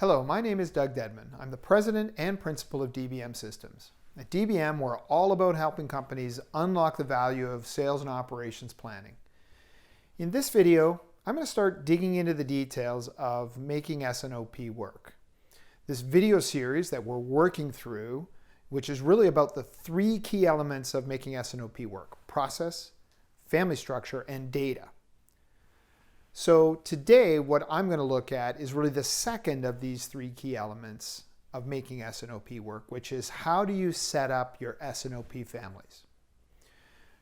Hello, my name is Doug Dedman. I'm the president and principal of DBM Systems. At DBM, we're all about helping companies unlock the value of sales and operations planning. In this video, I'm going to start digging into the details of making S&OP work. This video series that we're working through, which is really about the three key elements of making S&OP work: process, family structure, and data. So today, what I'm going to look at is really the second of these three key elements of making S&OP work, which is how do you set up your S&OP families?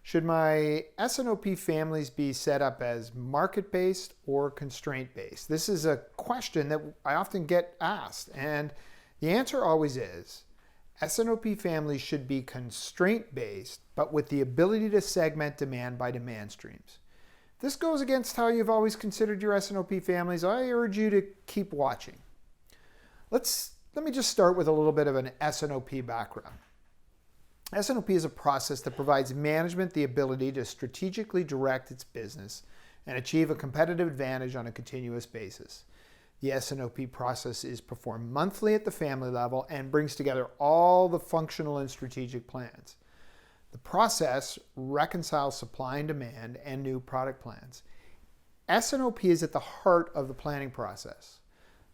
Should my S&OP families be set up as market-based or constraint-based? This is a question that I often get asked, and the answer always is S&OP families should be constraint-based, but with the ability to segment demand by demand streams. This goes against how you've always considered your S&OP families. I urge you to keep watching. Let me just start with a little bit of an S&OP background. S&OP is a process that provides management the ability to strategically direct its business and achieve a competitive advantage on a continuous basis. The S&OP process is performed monthly at the family level and brings together all the functional and strategic plans. The process reconciles supply and demand and new product plans. S&OP is at the heart of the planning process.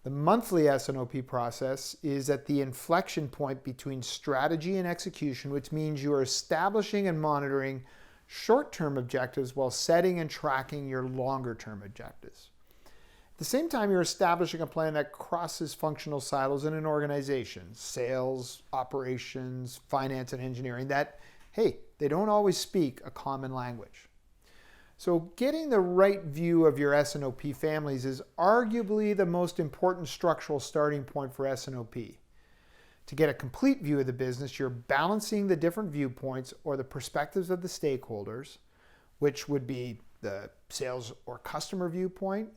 The monthly S&OP process is at the inflection point between strategy and execution, which means you are establishing and monitoring short-term objectives while setting and tracking your longer-term objectives. At the same time, you're establishing a plan that crosses functional silos in an organization: sales, operations, finance, and engineering, that they don't always speak a common language. So getting the right view of your S&OP families is arguably the most important structural starting point for S&OP. To get a complete view of the business, you're balancing the different viewpoints or the perspectives of the stakeholders, which would be the sales or customer viewpoint.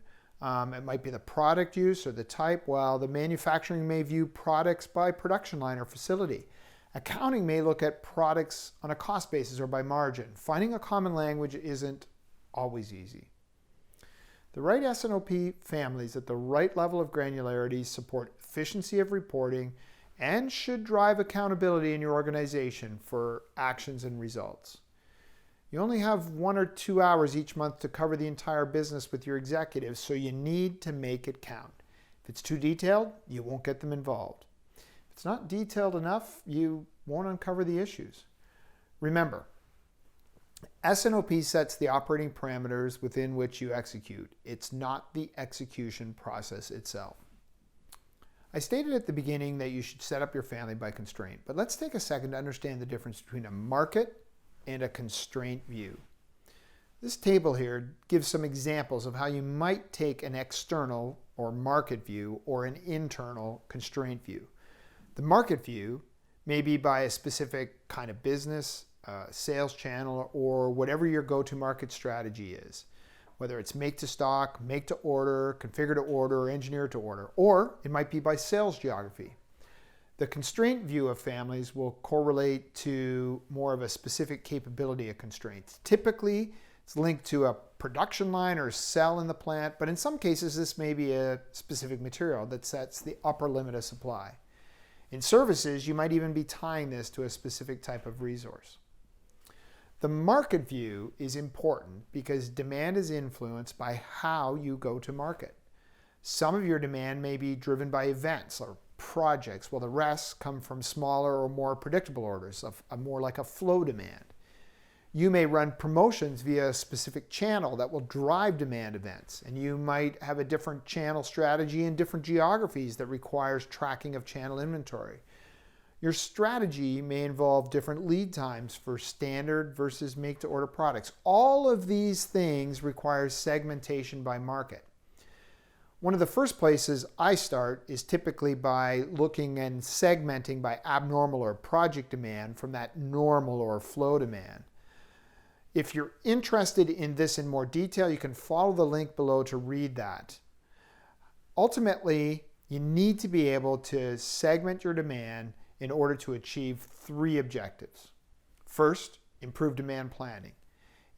It might be the product use or the type, while the manufacturing may view products by production line or facility. Accounting may look at products on a cost basis or by margin. Finding a common language isn't always easy. The right S&OP families at the right level of granularity support efficiency of reporting and should drive accountability in your organization for actions and results. You only have 1 or 2 hours each month to cover the entire business with your executives, so you need to make it count. If it's too detailed, you won't get them involved. If it's not detailed enough, you won't uncover the issues. Remember, S&OP sets the operating parameters within which you execute. It's not the execution process itself. I stated at the beginning that you should set up your family by constraint, but let's take a second to understand the difference between a market and a constraint view. This table here gives some examples of how you might take an external or market view or an internal constraint view. The market view may be by a specific kind of business, sales channel, or whatever your go-to-market strategy is, whether it's make to stock, make to order, configure to order, or engineer to order, or it might be by sales geography. The constraint view of families will correlate to more of a specific capability of constraints. Typically, it's linked to a production line or cell in the plant, but in some cases, this may be a specific material that sets the upper limit of supply. In services, you might even be tying this to a specific type of resource. The market view is important because demand is influenced by how you go to market. Some of your demand may be driven by events or projects, while the rest come from smaller or more predictable orders, more like a flow demand. You may run promotions via a specific channel that will drive demand events, and you might have a different channel strategy in different geographies that requires tracking of channel inventory. Your strategy may involve different lead times for standard versus make-to-order products. All of these things require segmentation by market. One of the first places I start is typically by looking and segmenting by abnormal or project demand from that normal or flow demand. If you're interested in this in more detail, you can follow the link below to read that. Ultimately, you need to be able to segment your demand in order to achieve three objectives. First, improve demand planning.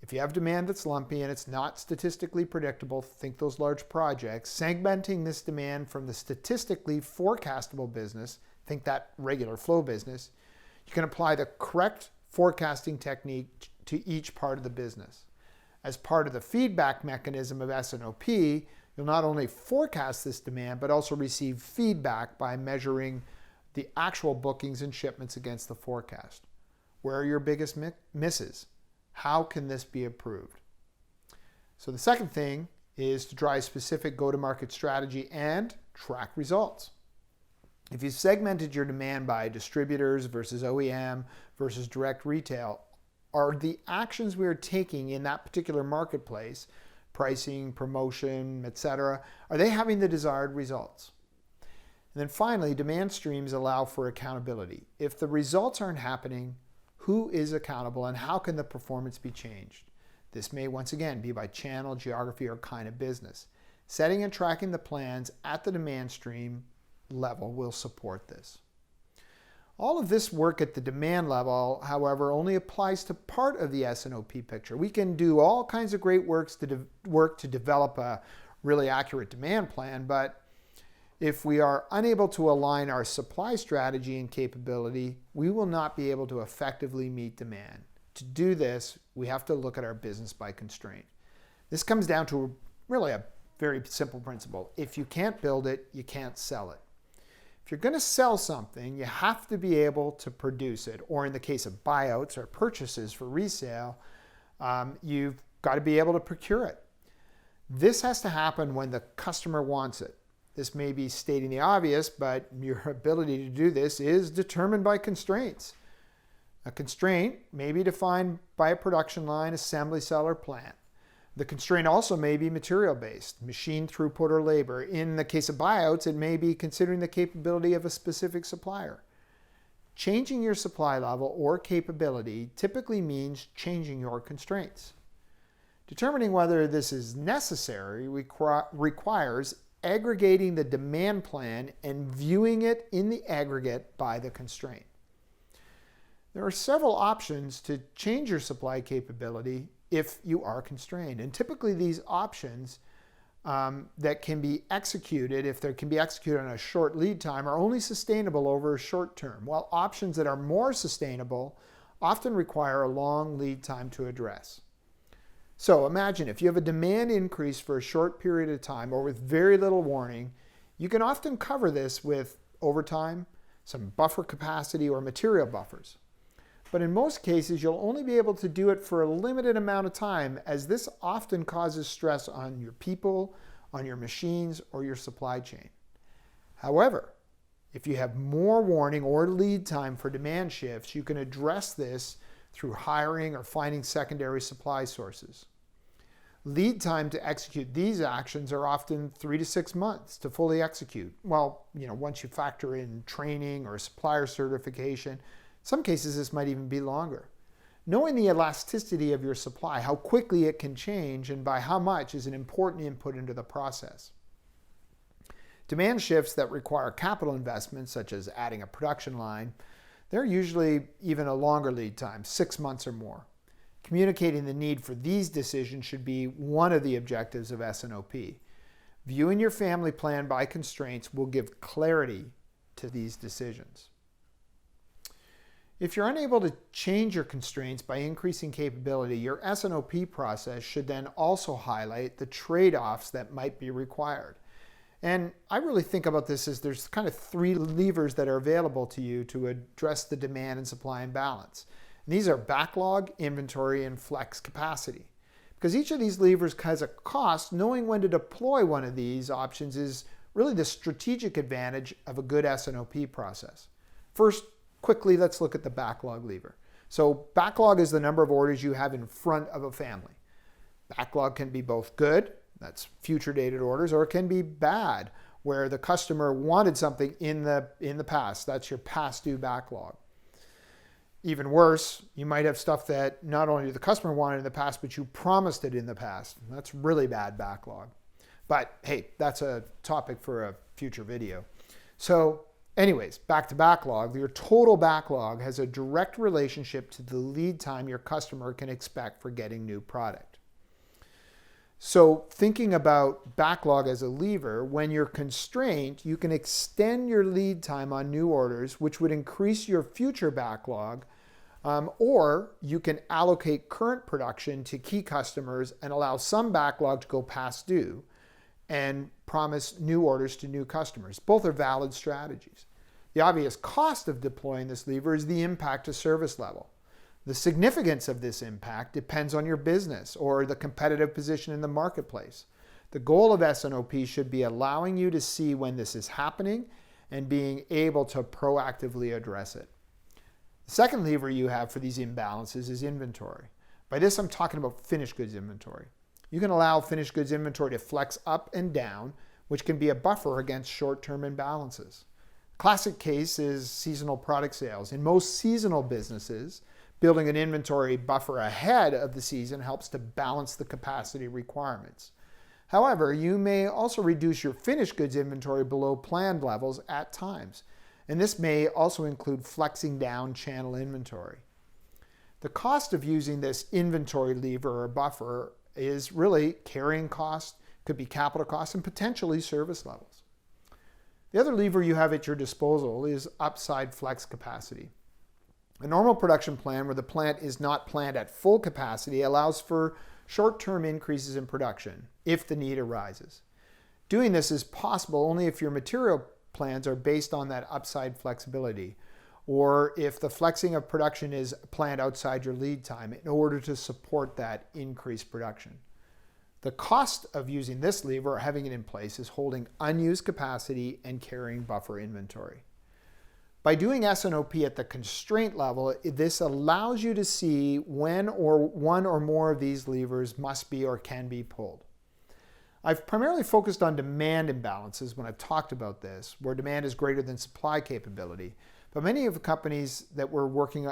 If you have demand that's lumpy and it's not statistically predictable, think those large projects, segmenting this demand from the statistically forecastable business, think that regular flow business, you can apply the correct forecasting technique to each part of the business. As part of the feedback mechanism of S&OP, you'll not only forecast this demand, but also receive feedback by measuring the actual bookings and shipments against the forecast. Where are your biggest misses? How can this be improved? So the second thing is to drive specific go-to-market strategy and track results. If you segmented your demand by distributors versus OEM versus direct retail, are the actions we are taking in that particular marketplace, pricing, promotion, etc., are they having the desired results? And then finally, demand streams allow for accountability. If the results aren't happening, who is accountable and how can the performance be changed? This may once again be by channel, geography, or kind of business. Setting and tracking the plans at the demand stream level will support this. All of this work at the demand level, however, only applies to part of the S&OP picture. We can do all kinds of great work to develop a really accurate demand plan, but if we are unable to align our supply strategy and capability, we will not be able to effectively meet demand. To do this, we have to look at our business by constraint. This comes down to really a very simple principle. If you can't build it, you can't sell it. If you're going to sell something, you have to be able to produce it, or in the case of buyouts or purchases for resale, you've got to be able to procure it. This has to happen when the customer wants it. This may be stating the obvious, but your ability to do this is determined by constraints. A constraint may be defined by a production line, assembly cell, or plant. The constraint also may be material-based, machine throughput or labor. In the case of buyouts, it may be considering the capability of a specific supplier. Changing your supply level or capability typically means changing your constraints. Determining whether this is necessary requires aggregating the demand plan and viewing it in the aggregate by the constraint. There are several options to change your supply capability if you are constrained. And typically these options that can be executed, if they can be executed on a short lead time, are only sustainable over a short term, while options that are more sustainable often require a long lead time to address. So imagine if you have a demand increase for a short period of time or with very little warning, you can often cover this with overtime, some buffer capacity, or material buffers. But in most cases, you'll only be able to do it for a limited amount of time, as this often causes stress on your people, on your machines, or your supply chain. However, if you have more warning or lead time for demand shifts, you can address this through hiring or finding secondary supply sources. Lead time to execute these actions are often 3 to 6 months to fully execute. Well, once you factor in training or supplier certification, in some cases this might even be longer. Knowing the elasticity of your supply, how quickly it can change and by how much, is an important input into the process. Demand shifts that require capital investments, such as adding a production line, they're usually even a longer lead time, 6 months or more. Communicating the need for these decisions should be one of the objectives of S&OP. Viewing your family plan by constraints will give clarity to these decisions. If you're unable to change your constraints by increasing capability, your S&OP process should then also highlight the trade-offs that might be required. And I really think about this as there's kind of 3 levers that are available to you to address the demand and supply imbalance. And these are backlog, inventory, and flex capacity. Because each of these levers has a cost, knowing when to deploy one of these options is really the strategic advantage of a good S&OP process. First, quickly, let's look at the backlog lever. So backlog is the number of orders you have in front of a family. Backlog can be both good, that's future dated orders, or it can be bad, where the customer wanted something in the past. That's your past due backlog. Even worse, you might have stuff that not only the customer wanted in the past, but you promised it in the past. That's really bad backlog. But hey, that's a topic for a future video. So Anyways, back to backlog. Your total backlog has a direct relationship to the lead time your customer can expect for getting new product. So thinking about backlog as a lever, when you're constrained, you can extend your lead time on new orders, which would increase your future backlog, or you can allocate current production to key customers and allow some backlog to go past due and promise new orders to new customers. Both are valid strategies. The obvious cost of deploying this lever is the impact to service level. The significance of this impact depends on your business or the competitive position in the marketplace. The goal of S&OP should be allowing you to see when this is happening and being able to proactively address it. The second lever you have for these imbalances is inventory. By this, I'm talking about finished goods inventory. You can allow finished goods inventory to flex up and down, which can be a buffer against short-term imbalances. Classic case is seasonal product sales. In most seasonal businesses, building an inventory buffer ahead of the season helps to balance the capacity requirements. However, you may also reduce your finished goods inventory below planned levels at times, and this may also include flexing down channel inventory. The cost of using this inventory lever or buffer is really carrying cost, could be capital costs, and potentially service levels. The other lever you have at your disposal is upside flex capacity. A normal production plan where the plant is not planned at full capacity allows for short-term increases in production if the need arises. Doing this is possible only if your material plans are based on that upside flexibility, or if the flexing of production is planned outside your lead time in order to support that increased production. The cost of using this lever or having it in place is holding unused capacity and carrying buffer inventory. By doing S&OP at the constraint level, this allows you to see when or one or more of these levers must be or can be pulled. I've primarily focused on demand imbalances when I've talked about this, where demand is greater than supply capability. But many of the companies that we're working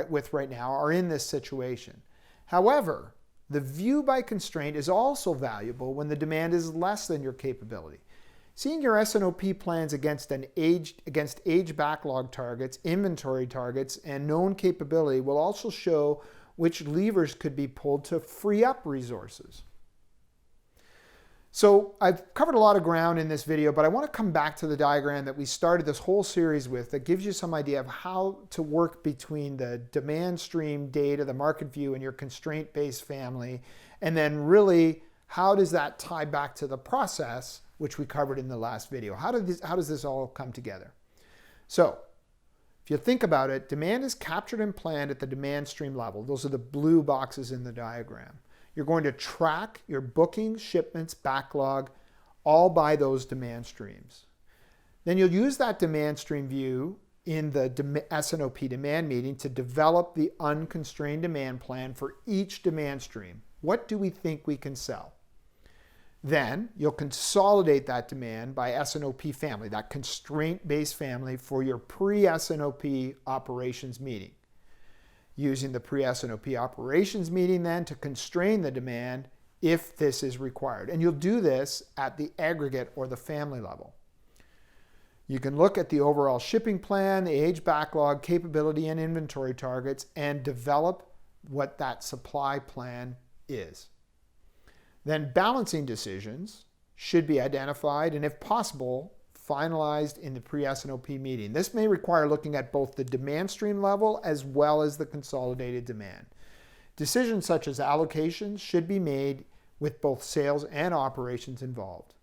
with right now are in this situation. However, the view by constraint is also valuable when the demand is less than your capability. Seeing your S&OP plans against age backlog targets, inventory targets, and known capability will also show which levers could be pulled to free up resources. So I've covered a lot of ground in this video, but I want to come back to the diagram that we started this whole series with that gives you some idea of how to work between the demand stream data, the market view, and your constraint-based family, and then really how does that tie back to the process, which we covered in the last video. How does this all come together? So if you think about it, demand is captured and planned at the demand stream level. Those are the blue boxes in the diagram. You're going to track your bookings, shipments, backlog, all by those demand streams. Then you'll use that demand stream view in the S&OP demand meeting to develop the unconstrained demand plan for each demand stream. What do we think we can sell? Then you'll consolidate that demand by S&OP family, that constraint-based family, for your pre-S&OP operations meeting. Using the pre-S&OP operations meeting then to constrain the demand if this is required. And you'll do this at the aggregate or the family level. You can look at the overall shipping plan, the age backlog, capability, and inventory targets, and develop what that supply plan is. Then balancing decisions should be identified and, if possible, finalized in the pre-S&OP meeting. This may require looking at both the demand stream level as well as the consolidated demand. Decisions such as allocations should be made with both sales and operations involved.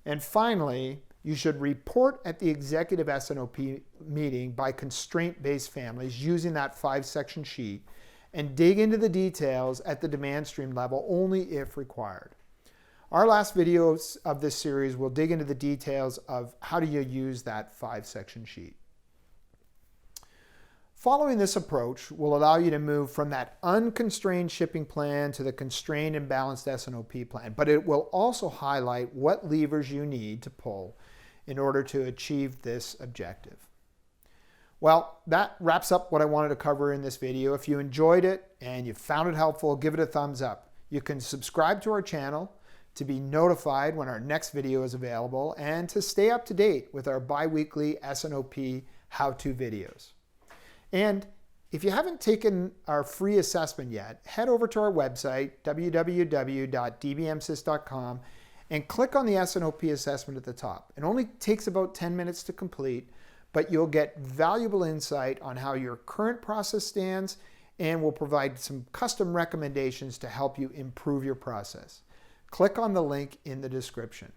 And finally, you should report at the executive S&OP meeting by constraint-based families using that 5-section sheet and dig into the details at the demand stream level only if required. Our last videos of this series will dig into the details of how do you use that 5-section sheet. Following this approach will allow you to move from that unconstrained shipping plan to the constrained and balanced S&OP plan, but it will also highlight what levers you need to pull in order to achieve this objective. Well, that wraps up what I wanted to cover in this video. If you enjoyed it and you found it helpful, give it a thumbs up. You can subscribe to our channel to be notified when our next video is available and to stay up to date with our bi-weekly S&OP how-to videos. And if you haven't taken our free assessment yet, head over to our website, www.dbmsys.com, and click on the S&OP assessment at the top. It only takes about 10 minutes to complete, but you'll get valuable insight on how your current process stands, and we'll provide some custom recommendations to help you improve your process. Click on the link in the description.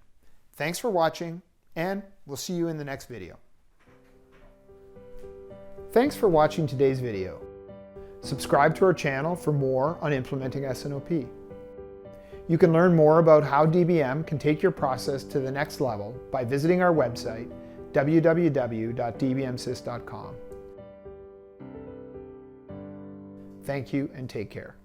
Thanks for watching, and we'll see you in the next video. Thanks for watching today's video. Subscribe to our channel for more on implementing S&OP. You can learn more about how DBM can take your process to the next level by visiting our website, www.dbmsys.com. Thank you and take care.